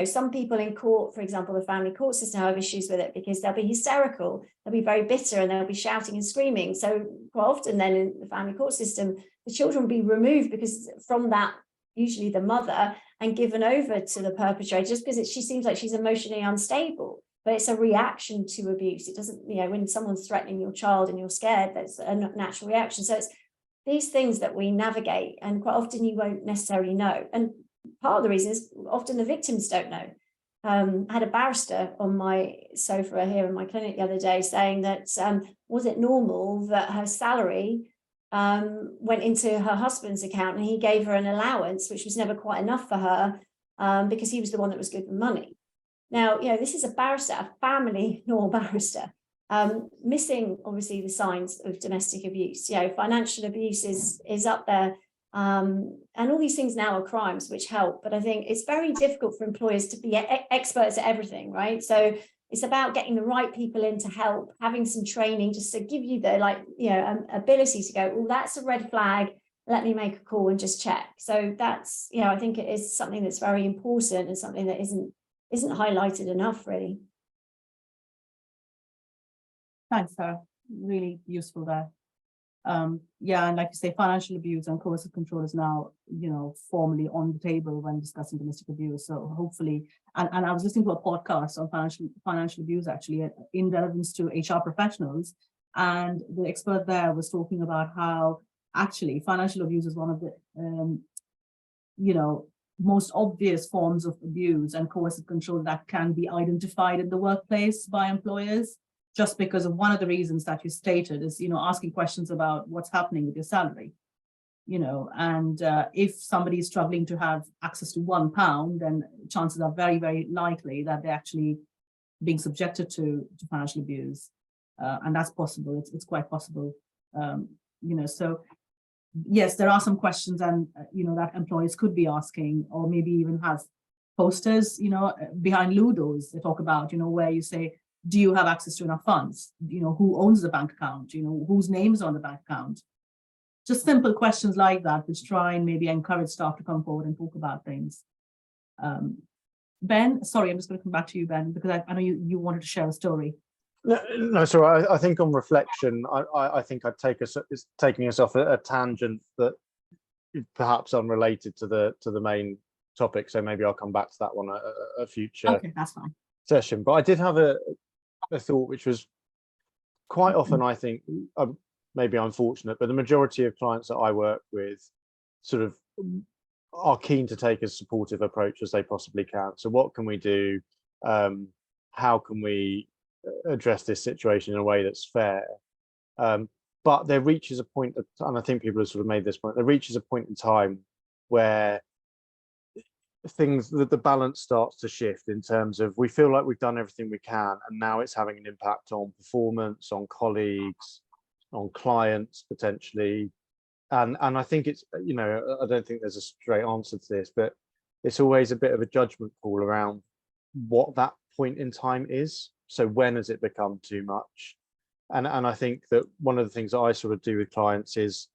S4: Some people in court, for example, the family court system, have issues with it because they'll be hysterical, they'll be very bitter, and they'll be shouting and screaming. So quite often then in the family court system, the children will be removed because from that, usually the mother, and given over to the perpetrator just because she seems like she's emotionally unstable. But it's a reaction to abuse. It doesn't, when someone's threatening your child and you're scared, that's a natural reaction. So it's these things that we navigate, and quite often you won't necessarily know. And part of the reason is often the victims don't know. I had a barrister on my sofa here in my clinic the other day saying that was it normal that her salary went into her husband's account and he gave her an allowance, which was never quite enough for her because he was the one that was good with money. Now, this is a barrister, a family law barrister, missing obviously the signs of domestic abuse. Financial abuse is up there. And all these things now are crimes, which help. But I think it's very difficult for employers to be experts at everything, right? So it's about getting the right people in to help, having some training just to give you the ability to go, oh, that's a red flag. Let me make a call and just check. So that's, I think it is something that's very important and something that isn't highlighted enough, really.
S2: Thanks, Sarah. Really useful there. And like you say, financial abuse and coercive control is now, formally on the table when discussing domestic abuse. So hopefully, and I was listening to a podcast on financial abuse actually in relevance to HR professionals, and the expert there was talking about how actually financial abuse is one of the, most obvious forms of abuse and coercive control that can be identified in the workplace by employers. Just because of one of the reasons that you stated is, asking questions about what's happening with your salary. you know, and if somebody is struggling to have access to £1, then chances are very, very likely that they're actually being subjected to financial abuse. And that's possible. It's quite possible. You know, so yes, there are some questions, and you know, that employers could be asking, or maybe even have posters, you know, behind Ludos. They talk about, you know, where you say, do you have access to enough funds? You know, who owns the bank account? You know, whose name is on the bank account? Just simple questions like that, which try and maybe encourage staff to come forward and talk about things. Ben, sorry, I'm just going to come back to you, Ben, because I know you wanted to share a story.
S7: No, sorry. I think on reflection, I think I'd it's taking us off a tangent that is perhaps unrelated to the main topic. So maybe I'll come back to that one a future
S2: Okay, that's fine.
S7: session. But I did have a thought, which was quite often, I think, maybe unfortunate, but the majority of clients that I work with sort of are keen to take as supportive approach as they possibly can. So what can we do? How can we address this situation in a way that's fair? But there reaches a point, and I think people have sort of made this point, there reaches a point in time where the balance starts to shift in terms of we feel like we've done everything we can, and now it's having an impact on performance, on colleagues, on clients potentially. And I think it's, you know, I don't think there's a straight answer to this, but it's always a bit of a judgment call around what that point in time is. So when has it become too much? And I think that one of the things that I sort of do with clients is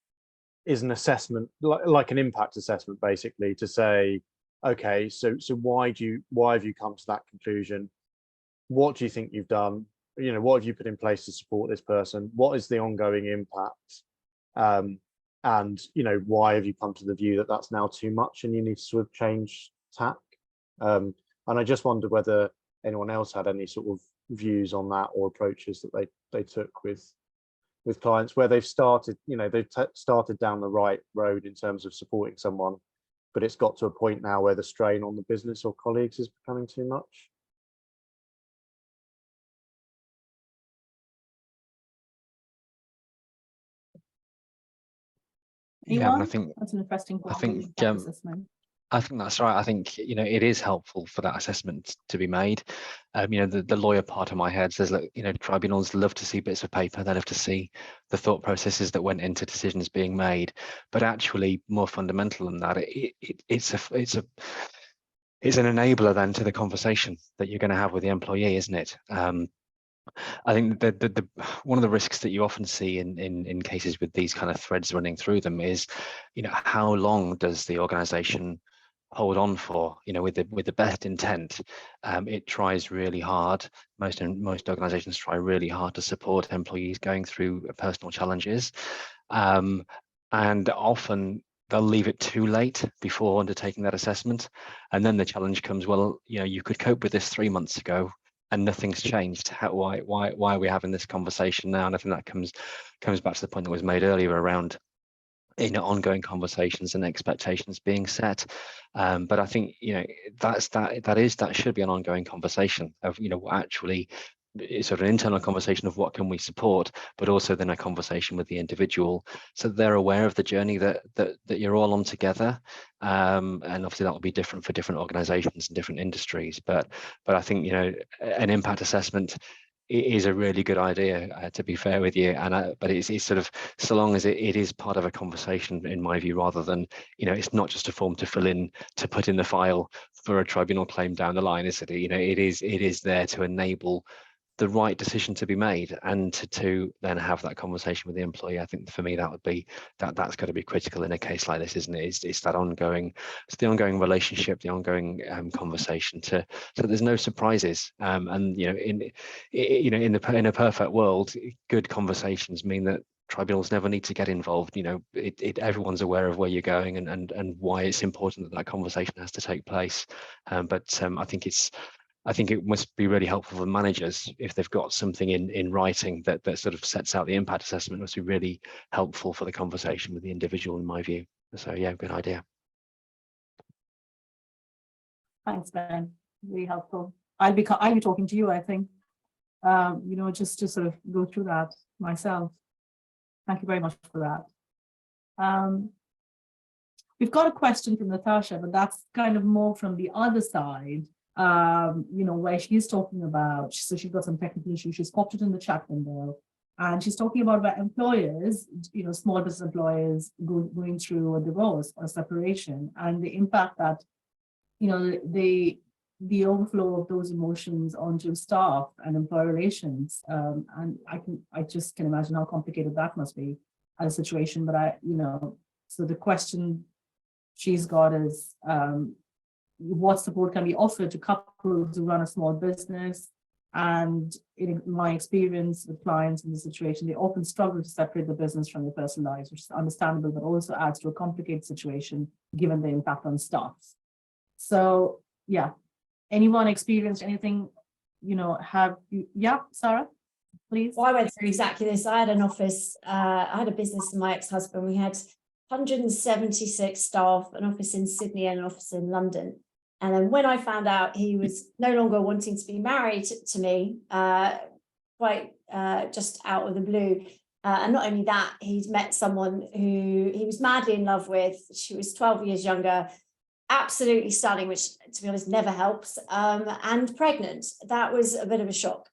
S7: an assessment, like an impact assessment, basically, to say, okay, so why have you come to that conclusion? What do you think you've done? You know, what have you put in place to support this person? What is the ongoing impact? And you know, why have you come to the view that that's now too much and you need to sort of change tack? And I just wonder whether anyone else had any sort of views on that, or approaches that they took with clients where they've started, you know, they've started down the right road in terms of supporting someone, but it's got to a point now where the strain on the business or colleagues is becoming too much.
S2: Anyone?
S1: Yeah, I think
S2: That's an interesting point.
S1: I think that's right. I think, you know, it is helpful for that assessment to be made. You know, the lawyer part of my head says, look, you know, tribunals love to see bits of paper. They love to see the thought processes that went into decisions being made. But actually, more fundamental than that, it's an enabler then to the conversation that you're going to have with the employee, isn't it? I think the one of the risks that you often see in cases with these kind of threads running through them is, you know, how long does the organization hold on for? You know, with the best intent, it tries really hard. Most organizations try really hard to support employees going through personal challenges, and often they'll leave it too late before undertaking that assessment, and then the challenge comes, well, you know, you could cope with this 3 months ago and nothing's changed. Why are we having this conversation now? And I think that comes back to the point that was made earlier around, you know, ongoing conversations and expectations being set. But I think, you know, that should be an ongoing conversation of, you know, actually it's sort of an internal conversation of what can we support, but also then a conversation with the individual, so they're aware of the journey that you're all on together. And obviously that will be different for different organizations and different industries, but I think, you know, an impact assessment is a really good idea, to be fair with you. And but it's sort of, so long as it is part of a conversation, in my view, rather than, you know, it's not just a form to fill in, to put in the file for a tribunal claim down the line, is it? You know, it is there to enable the right decision to be made, and to then have that conversation with the employee. I think for me that's got to be critical in a case like this, isn't it? It's the ongoing relationship, the ongoing conversation, so there's no surprises. And you know, in a perfect world, good conversations mean that tribunals never need to get involved. You know, everyone's aware of where you're going and why it's important that conversation has to take place. But I think it must be really helpful for managers if they've got something in writing that sort of sets out the impact assessment. It must be really helpful for the conversation with the individual, in my view. So yeah, good idea.
S2: Thanks, Ben. Really helpful. I'll be talking to you, I think. You know, just to sort of go through that myself. Thank you very much for that. We've got a question from Natasha, but that's kind of more from the other side, where she's talking about, so she's got some technical issues. She's popped it in the chat window, and she's talking about where employers, small business employers going through a divorce or separation, and the impact that, the overflow of those emotions onto staff and employee relations. And I just can imagine how complicated that must be as a situation. But so the question she's got is, what support can be offered to couples who run a small business? And in my experience with clients in this situation, they often struggle to separate the business from their personal lives, which is understandable, but also adds to a complicated situation given the impact on staff. So yeah, anyone experienced anything, have you? Yeah, Sarah, please.
S4: Well, I went through exactly this. I had an office, I had a business with my ex-husband. We had 176 staff, an office in Sydney and an office in London. And then when I found out he was no longer wanting to be married to me, quite just out of the blue, and not only that, he'd met someone who he was madly in love with. She was 12 years younger, absolutely stunning, which to be honest never helps, and pregnant. That was a bit of a shock.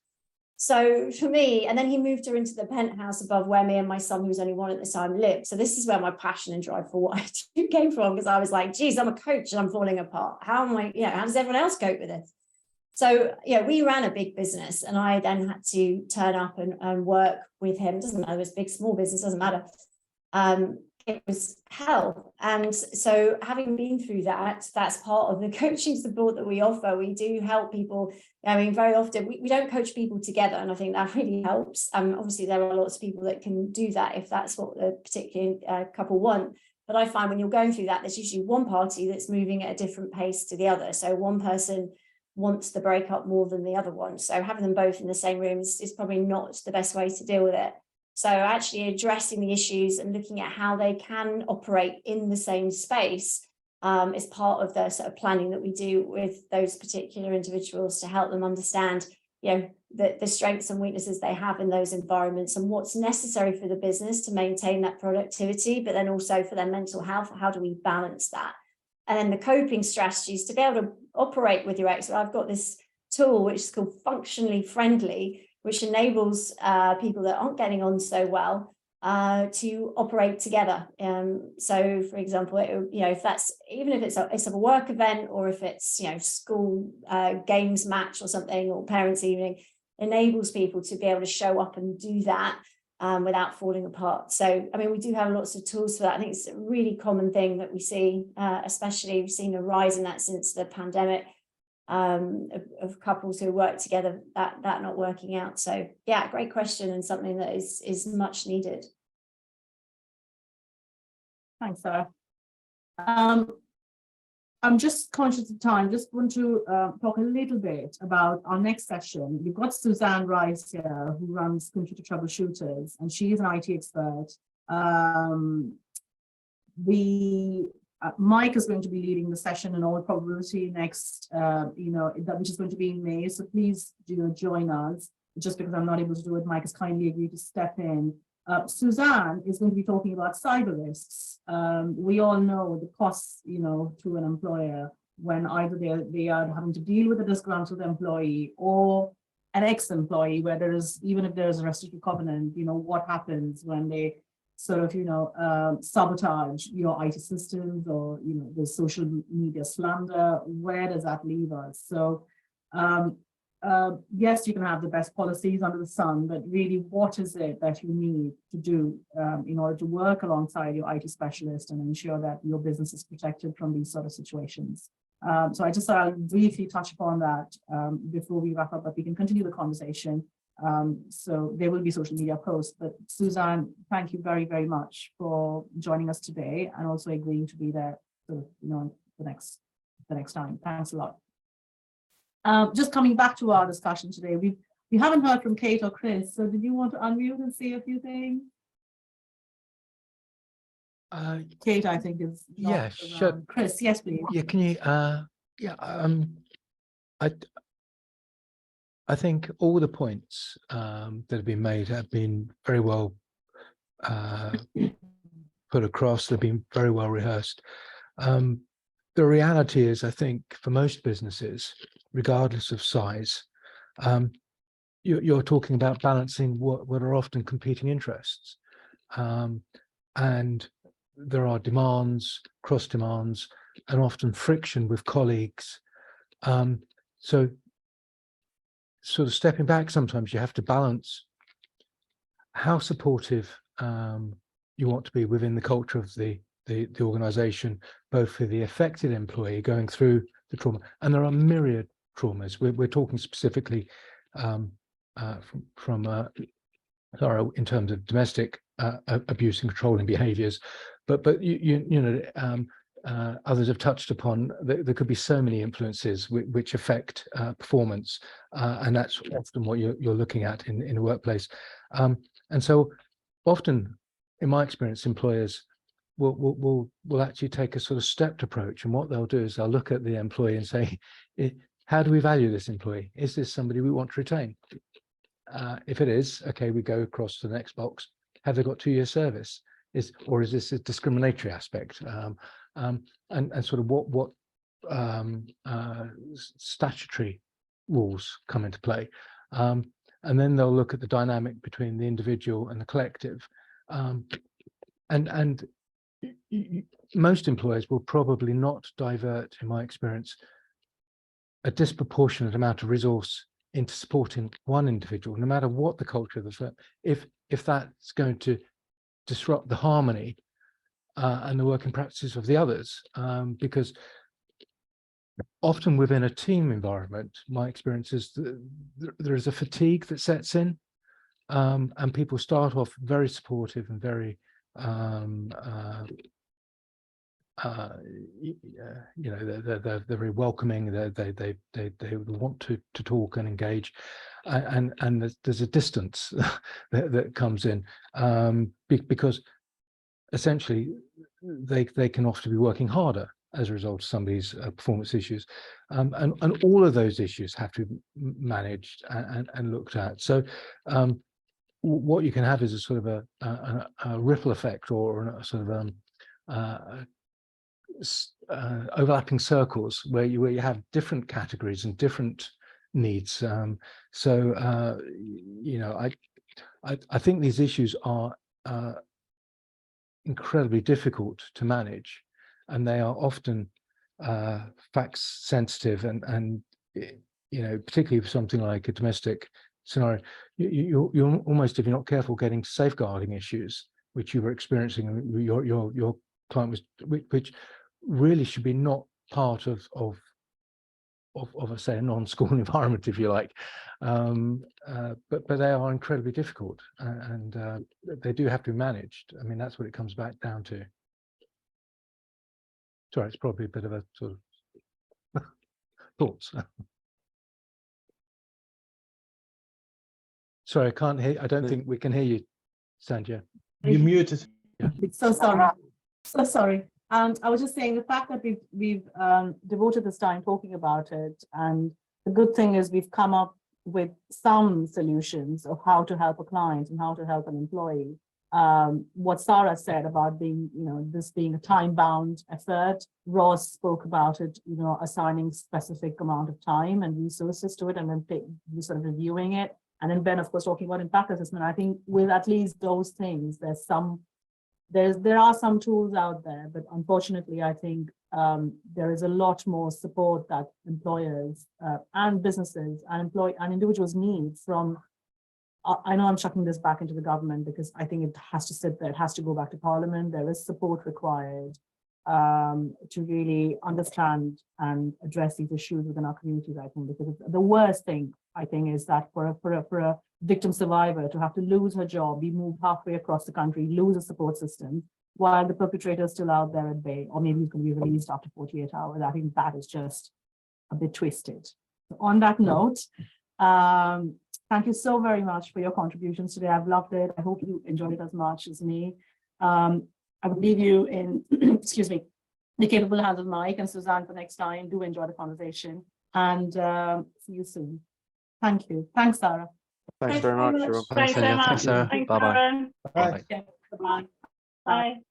S4: So for me, and then he moved her into the penthouse above where me and my son, who was only 1 at the time, lived. So this is where my passion and drive for what I do came from, because I was like, geez, I'm a coach and I'm falling apart. How am I, how does everyone else cope with this? So yeah, we ran a big business, and I then had to turn up and work with him. It doesn't matter, it was big, small business, doesn't matter. It was hell. And so having been through that, that's part of the coaching support that we offer. We do help people. I mean, very often we don't coach people together, and I think that really helps. Obviously, there are lots of people that can do that if that's what the particular couple want. But I find when you're going through that, there's usually one party that's moving at a different pace to the other. So one person wants the breakup more than the other one. So having them both in the same room is probably not the best way to deal with it. So actually addressing the issues and looking at how they can operate in the same space is part of the sort of planning that we do with those particular individuals to help them understand, the strengths and weaknesses they have in those environments and what's necessary for the business to maintain that productivity, but then also for their mental health. How do we balance that? And then the coping strategies to be able to operate with your ex. So I've got this tool which is called Functionally Friendly, which enables people that aren't getting on so well to operate together. So, for example, if that's, even if it's a work event, or if it's school games match or something, or parents' evening, enables people to be able to show up and do that without falling apart. So, I mean, we do have lots of tools for that. I think it's a really common thing that we see, especially we've seen a rise in that since the pandemic. Of couples who work together that not working out. So yeah, great question, and something that is much needed.
S2: Thanks, Sarah. I'm just conscious of time. Just want to talk a little bit about our next session. We've got Suzanne Rice here, who runs Computer Troubleshooters, and she is an IT expert. Mike is going to be leading the session in all probability next, which is going to be in May. So please join us. Just because I'm not able to do it, Mike has kindly agreed to step in. Suzanne is going to be talking about cyber risks. We all know the costs, to an employer when either they are having to deal with a disgruntled employee or an ex-employee, where even if there's a restrictive covenant, what happens when they sort of, sabotage your IT systems, or, the social media slander. Where does that leave us? So, yes, you can have the best policies under the sun, but really, what is it that you need to do in order to work alongside your IT specialist and ensure that your business is protected from these sort of situations? So I just thought I'll briefly touch upon that before we wrap up, but we can continue the conversation. So there will be social media posts, but Suzanne, thank you very, very much for joining us today, and also agreeing to be there, the next time. Thanks a lot. Just coming back to our discussion today, we haven't heard from Kate or Chris, so did you want to unmute and say a few things? Kate, I think is
S8: yeah, sure.
S2: Chris, yes, please.
S8: Yeah, can you? I think all the points that have been made have been very well put across. They've been very well rehearsed. The reality is, I think, for most businesses, regardless of size, you're talking about balancing what are often competing interests. And there are demands, cross demands, and often friction with colleagues. So sort of stepping back, sometimes you have to balance how supportive you want to be within the culture of the organization, both for the affected employee going through the trauma, and there are myriad traumas. We're talking specifically from in terms of domestic abuse and controlling behaviours, but you know, others have touched upon there could be so many influences which affect performance, and that's often what you're looking at in the workplace. And so often, in my experience, employers will actually take a sort of stepped approach, and what they'll do is they'll look at the employee and say, how do we value this employee? Is this somebody we want to retain? If it is, okay, we go across to the next box. Have they got 2-year service? Or is this a discriminatory aspect? And sort of what statutory rules come into play? And then they'll look at the dynamic between the individual and the collective. And most employers will probably not divert, in my experience, a disproportionate amount of resource into supporting one individual, no matter what the culture of the firm, if that's going to disrupt the harmony and the working practices of the others, because often within a team environment, my experience is that there is a fatigue that sets in, and people start off very supportive and very you know, they're very welcoming. They want to talk and engage, and there's a distance that comes in, because essentially they can often be working harder as a result of somebody's performance issues, and all of those issues have to be managed and looked at. So what you can have is a sort of a ripple effect, or a sort of overlapping circles where you have different categories and different needs. So you know, I think these issues are incredibly difficult to manage, and they are often facts sensitive, and you know, particularly for something like a domestic scenario, you're almost, if you're not careful, getting safeguarding issues which you were experiencing. Your client was, which really should be not part of say a non-school environment, if you like, but they are incredibly difficult, and they do have to be managed. I mean, that's what it comes back down to. Sorry, it's probably a bit of a sort of thoughts. Sorry, I can't hear. I don't think we can hear you, Sandhya.
S10: You're muted.
S8: Yeah.
S2: So sorry. So sorry. I was just saying, the fact that we've devoted this time talking about it, and the good thing is we've come up with some solutions of how to help a client and how to help an employee. What Sara said about being, you know, this being a time-bound effort, Ross spoke about it, you know, assigning specific amount of time and resources to it, and then sort of reviewing it. And then Ben, of course, talking about impact assessment. I think with at least those things, there are some tools out there, but unfortunately, I think there is a lot more support that employers and businesses and individuals need from. I know I'm chucking this back into the government, because I think it has to sit there. It has to go back to Parliament. There is support required to really understand and address these issues within our communities, I think, because the worst thing, I think, is that for a victim survivor to have to lose her job, be moved halfway across the country, lose a support system, while the perpetrator is still out there at bay, or maybe he's going to be released after 48 hours. I think that is just a bit twisted. On that note, thank you so very much for your contributions today. I've loved it. I hope you enjoyed it as much as me. I would leave you in, excuse me, the capable hands of Mike and Suzanne for next time. Do enjoy the conversation, and see you soon. Thank you. Thanks, Sara.
S6: Thanks very much.
S9: Thanks so much.
S1: Thanks, Sara.
S9: Thanks,
S1: Bye-bye.
S9: Sara.
S5: Bye.
S2: Yeah, bye.
S9: Bye.